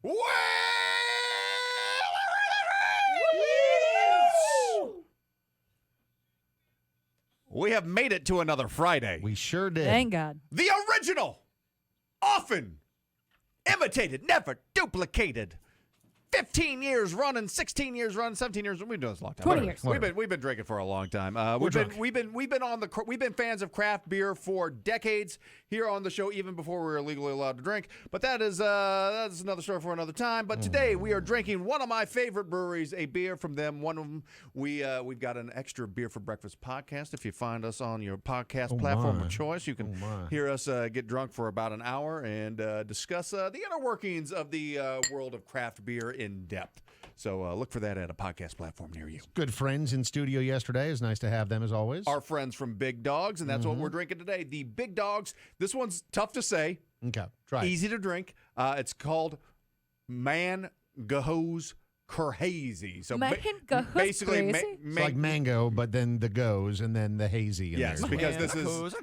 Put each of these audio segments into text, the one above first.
We have made it to another Friday. We sure did. Thank God. The original, often imitated, never duplicated. 15 years running, 16 years running, 17 years. We've been doing this a long time. 20 years. We've been drinking for a long time. We've been fans of craft beer for decades here on the show, even before we were legally allowed to drink. But that's another story for another time. But today we are drinking one of my favorite breweries, a beer from them. One of them, we've got an extra beer for breakfast podcast. If you find us on your podcast platform of choice, you can hear us get drunk for about an hour and discuss the inner workings of the world of craft beer in depth. So look for that at a podcast platform near you. Good friends in studio yesterday. It's nice to have them as always. Our friends from Big Dogs, and that's what we're drinking today. The Big Dogs. This one's tough to say. Okay, try it. Easy to drink. It's called Man-Gos Crhazy. So Man-Gos basically, Crhazy? It's like mango, but then the goes and then the hazy in yes, there. because this is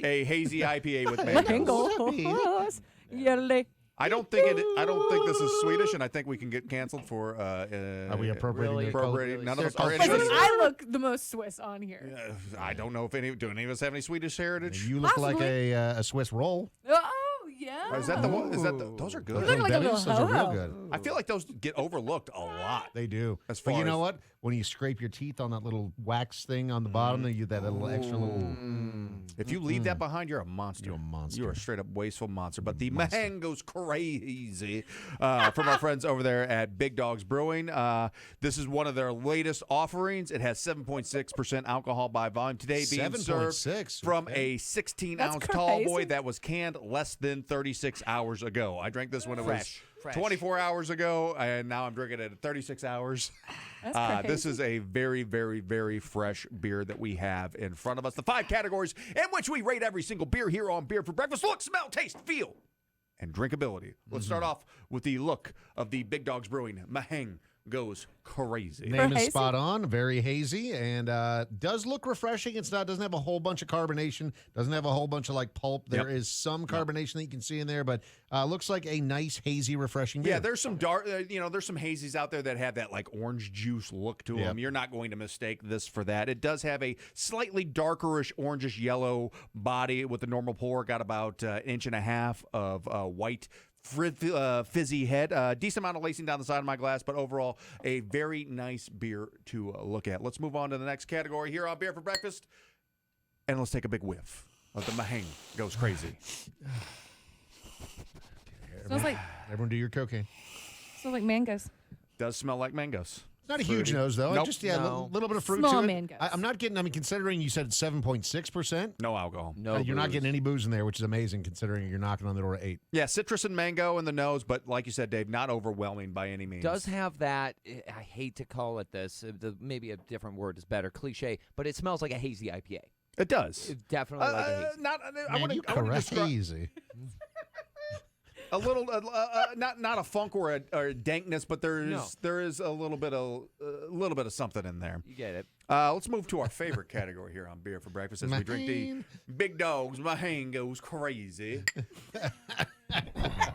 a hazy IPA with mangoes. Mangoes. Yelly. I don't think this is Swedish, and I think we can get canceled for. Are we appropriating? Appropriating? None of us are. As in, I look the most Swiss on here. I don't know if any of us have any Swedish heritage. You look Possibly. like a Swiss roll. Oh, yeah. Or is that the one? Those are good? You look like a little Those are real ho-ho. good. I feel like those get overlooked a lot. They do. As But far you know as- what? When you scrape your teeth on that little wax thing on the bottom, that little extra little. If you leave that behind, you're a monster. You're a monster. You're a straight up wasteful monster. But the Man-Gos Crhazy from our friends over there at Big Dogs Brewing. This is one of their latest offerings. It has 7.6% alcohol by volume. Today being served 7.6, from okay. a 16-ounce That's tall crazy. boy that was canned less than 36 hours ago. I drank this when it Fresh. was 24 hours ago, and now I'm drinking it at 36 hours. That's crazy. This is a very, very, very fresh beer that we have in front of us. The 5 categories in which we rate every single beer here on Beer for Breakfast: look, smell, taste, feel, and drinkability. Let's start off with the look of the Big Dogs Brewing Man-Gos Crhazy. Name is Hazy? spot on, very hazy, and does look refreshing. Doesn't have a whole bunch of carbonation, doesn't have a whole bunch of like pulp. There is some carbonation that you can see in there, but looks like a nice hazy, refreshing beer. Yeah, there's some dark, there's some hazies out there that have that like orange juice look to them. You're not going to mistake this for that. It does have a slightly darkerish orangish yellow body with the normal pour. Got about an inch and a half of white fizzy head. Decent amount of lacing down the side of my glass, but overall a very nice beer to look at. Let's move on to the next category here on Beer for Breakfast, and let's take a big whiff of the Man-Gos Crhazy. Smells like Cocaine. mangoes. Does smell like mangoes. Not a huge nose though. Nope. Just a little bit of fruit Small to it. mangoes. I'm not getting. I mean, considering you said 7.6%, No alcohol. No, you're not booze. getting any booze in there, which is amazing considering you're knocking on the door at 8. Yeah, citrus and mango in the nose, but like you said, Dave, not overwhelming by any means. Does have that, I hate to call it this, maybe a different word is better, cliche, but it smells like a hazy IPA. It does. It definitely like a hazy. I want to describe Crazy. a little, not a funk or a dankness, but there is a little bit of something in there. You get it. Let's move to our favorite category here on Beer for Breakfast as we drink the Big Dogs Man-Gos Crhazy.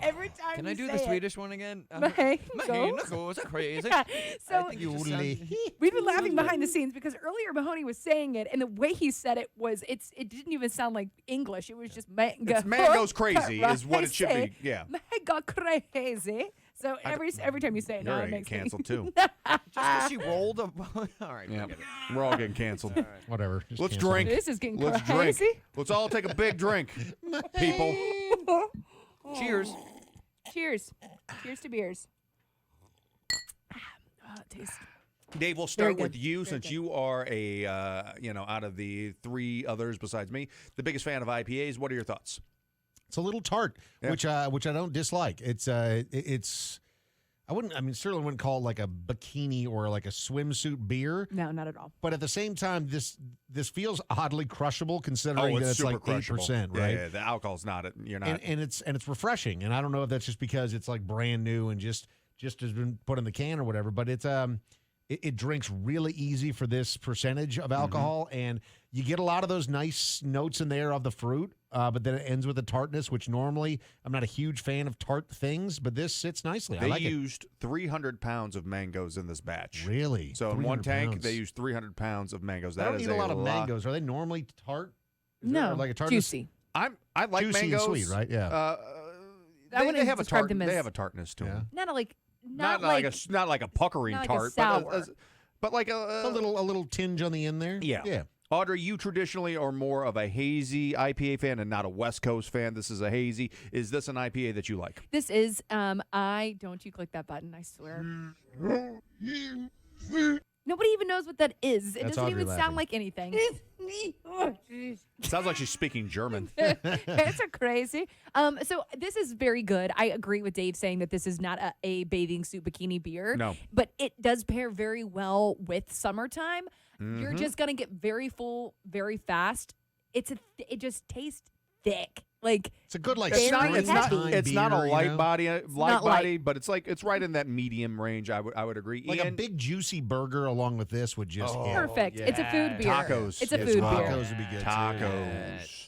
Every time Can you I do say the it. Swedish one again? Man-Gos? Crazy. So I think it just sounds- we've been laughing behind the scenes because earlier Mahoney was saying it, and the way he said it was it didn't even sound like English. It was just Man-Gos. It's Man-Gos Crhazy is what it should be. Yeah. Man-Gos Crhazy. So every time you say it, You're now gonna it get makes me. canceled too. Just because she rolled a... All right, Yeah. forget it. We're all getting canceled. Whatever. Just Let's cancel drink. it. This is getting Let's crazy. drink. Let's all take a big drink, people. Cheers. Cheers. Cheers to beers. Oh, it tastes. Dave, we'll Very start good. with you Very since good. you are a, out of the 3 others besides me, the biggest fan of IPAs. What are your thoughts? It's a little tart, Yeah. which I don't dislike. It's certainly wouldn't call it like a bikini or like a swimsuit beer. No, not at all. But at the same time, this feels oddly crushable considering that it's super like crushable. 8%, Yeah, right? yeah, the alcohol's not it. You're not. And it's refreshing. And I don't know if that's just because it's like brand new and just has been put in the can or whatever. But it's it drinks really easy for this percentage of alcohol, and you get a lot of those nice notes in there of the fruit, but then it ends with a tartness, which normally I'm not a huge fan of tart things, but this sits nicely. I They like used 300 pounds of mangoes in this batch. it. Really? So in one 300 tank, pounds. they used 300 pounds of mangoes. I That don't is eat a lot of mangoes. Are they normally tart? Is there No, like a tartness? juicy. I like Juicy and mangoes. sweet, right? Yeah. I wouldn't They have a describe tart. them They as- have a tartness to them. Not like Not like a puckering not like a tart, sour. but like a little tinge on the end there. Yeah. Yeah. Audrey, you traditionally are more of a hazy IPA fan and not a West Coast fan. This is a hazy. Is this an IPA that you like? This is. Don't you click that button? I swear. Nobody even knows what that is. It That's doesn't Audrey even laughing. sound like anything. Oh, jeez. Sounds like she's speaking German. It's a crazy. So this is very good. I agree with Dave saying that this is not a bathing suit bikini beer. No. But it does pair very well with summertime. You're just gonna get very full very fast. It just tastes thick. Like It's a good like It's not- springtime It's not a beer, light you know? body, not body, but it's right in that medium range. I would agree. Like a And big juicy burger along with this would just hit. perfect. It's a food beer. Tacos. It's a Yes, food wow. beer. Tacos would be good. Tacos.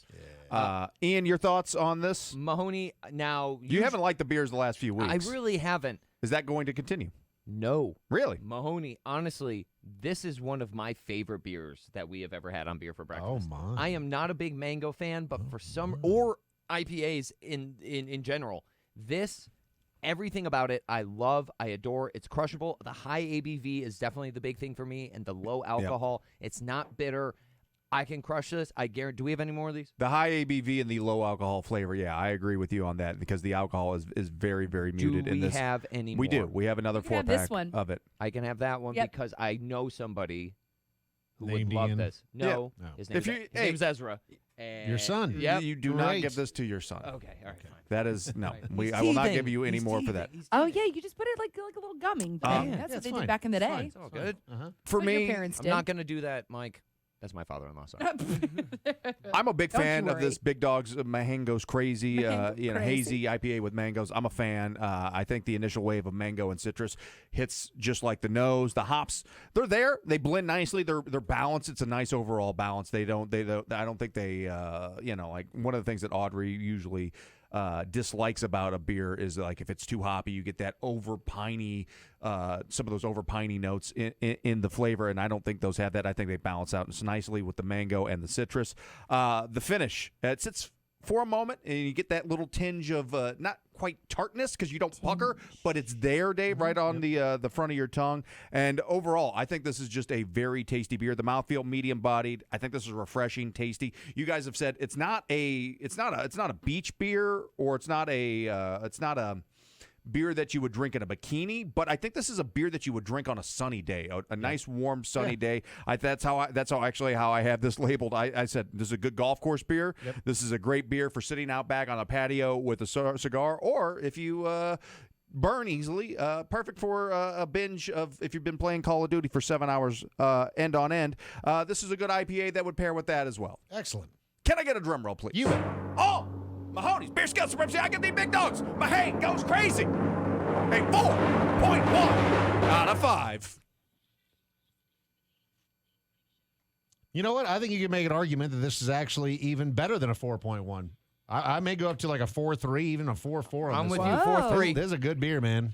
Too. Ian, your thoughts on this? Mahoney, now You haven't liked the beers the last few I weeks. really haven't. Is that going to continue? No. Really? Mahoney, honestly, this is one of my favorite beers that we have ever had on Beer for Oh Breakfast. my! I am not a big mango fan, but for some or IPAs in general, this everything about it I love, I adore. It's crushable. The high ABV is definitely the big thing for me, and the low alcohol. It's not bitter. I can crush this. I guarantee. Do we have any more of these? The high ABV and the low alcohol flavor, yeah, I agree with you on that because the alcohol is very, very muted Do in we this. have any more? We do. We have another You can have this 4-pack one. of it. I can have that one Yep. because I know somebody who Named would love Ian? this. No, No. his If name's, you- his hey. name's Ezra. And Your son. Yep. You do not Great. give this to your son. Okay. All right. Fine. That is no. He's I will not teething. give you any He's more for teething. that. He's Oh teething. yeah, you just put it like a little gumming thing. Yeah, That's it's what they fine. did back in the It's day. fine. It's all good. Uh-huh. For That's what your me, parents I'm did. not going to do that, Mike. That's my father-in-law. Sorry. I'm a big Don't fan you of this worry. Big Dog's Man-Gos Crhazy, Man-Gos hazy Crhazy. IPA with mangoes. I'm a fan. I think the initial wave of mango and citrus hits just like the nose. The hops, they're there. They blend nicely. They're balanced. It's a nice overall balance. I don't think they like one of the things that Audrey usually dislikes about a beer is like if it's too hoppy, you get that over piney, some of those over piney notes in the flavor, and I don't think those have that. I think they balance out nicely with the mango and the citrus. The finish, it sits for a moment, and you get that little tinge of not quite tartness because you don't pucker, but it's there, Dave, right on the front of your tongue. And overall, I think this is just a very tasty beer. The mouthfeel medium bodied. I think this is refreshing, tasty. You guys have said it's not a beach beer or it's not a beer that you would drink in a bikini, but I think this is a beer that you would drink on a sunny day, a nice warm sunny day. That's how I have this labeled. I said this is a good golf course beer. Yep. This is a great beer for sitting out back on a patio with a cigar, or if you burn easily, perfect for a binge of if you've been playing Call of Duty for 7 hours end on end. This is a good IPA that would pair with that as well. Excellent. Can I get a drum roll, please? You bet. Oh, Mahoney's Beer Scale Supremacy. I get the big dogs. Man-Gos Crhazy. A 4.1 out of 5. You know what? I think you can make an argument that this is actually even better than a 4.1. I may go up to like a 4.3, even a 4.4. I'm with Whoa. you. 4-3. This is a good beer, man.